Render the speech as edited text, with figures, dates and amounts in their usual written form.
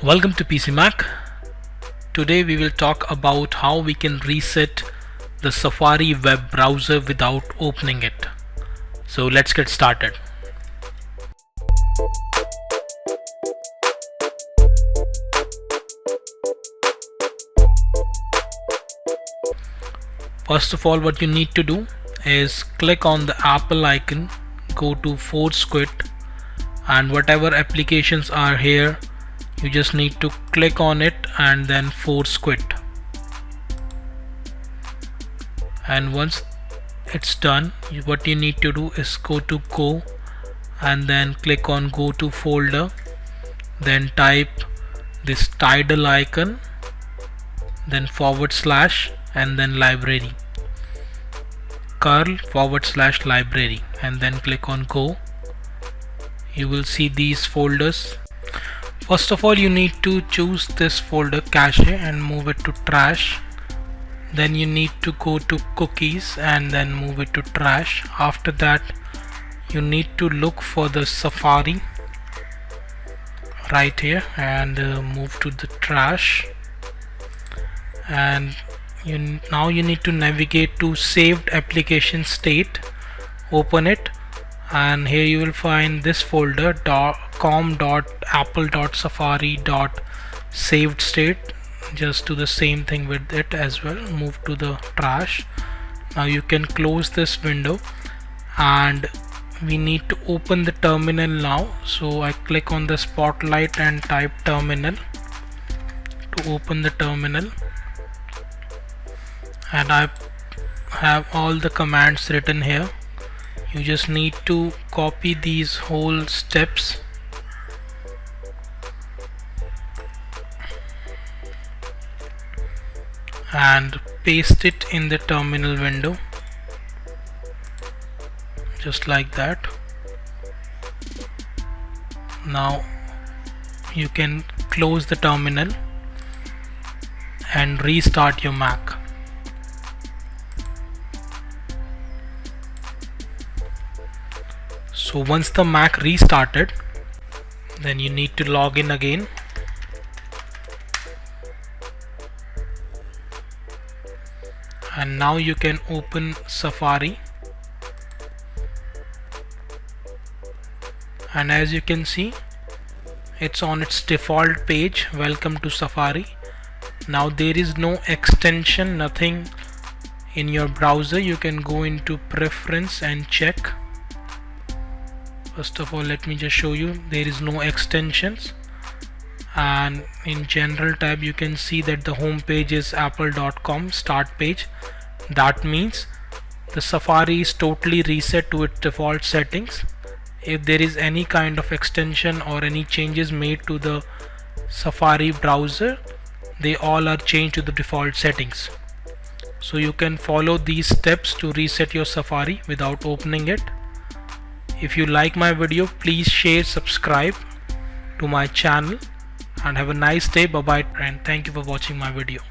Welcome to PC Mac. Today we will talk about how we can reset the Safari web browser without opening it. So let's get started. First of all, what you need to do is click on the Apple icon, go to ForceQuit, and whatever applications are here, you just need to click on it and then ForceQuit. And once it's done, what you need to do is go to Go and then click on Go to Folder, then type this Tidal icon, then / and then Library, curl / library, and then click on Go. You will see these folders. First of all, you need to choose this folder cache and move it to trash. Then you need to go to cookies and then move it to trash. After that, you need to look for the Safari right here and move to the trash. And now you need to navigate to saved application state. Open it, and here you will find this folder com.apple.safari.saved state. Just do the same thing with it as well. Move to the trash. Now you can close this window, and we need to open the terminal now. So I click on the spotlight and type terminal to open the terminal, and I have all the commands written here. You just need to copy these whole steps and paste it in the terminal window, just like that. Now you can close the terminal and restart your Mac. So once the Mac restarted, then you need to log in again. And now you can open Safari. And as you can see, it's on its default page, welcome to Safari. Now there is no extension, nothing in your browser. You can go into preference and check. First of all, let me just show you, there is no extensions. And in general tab, you can see that the home page is apple.com start page. That means the Safari is totally reset to its default settings. If there is any kind of extension or any changes made to the Safari browser, they all are changed to the default settings. So you can follow these steps to reset your Safari without opening it. If you like my video, please share, subscribe to my channel, and have a nice day. Bye bye, and thank you for watching my video.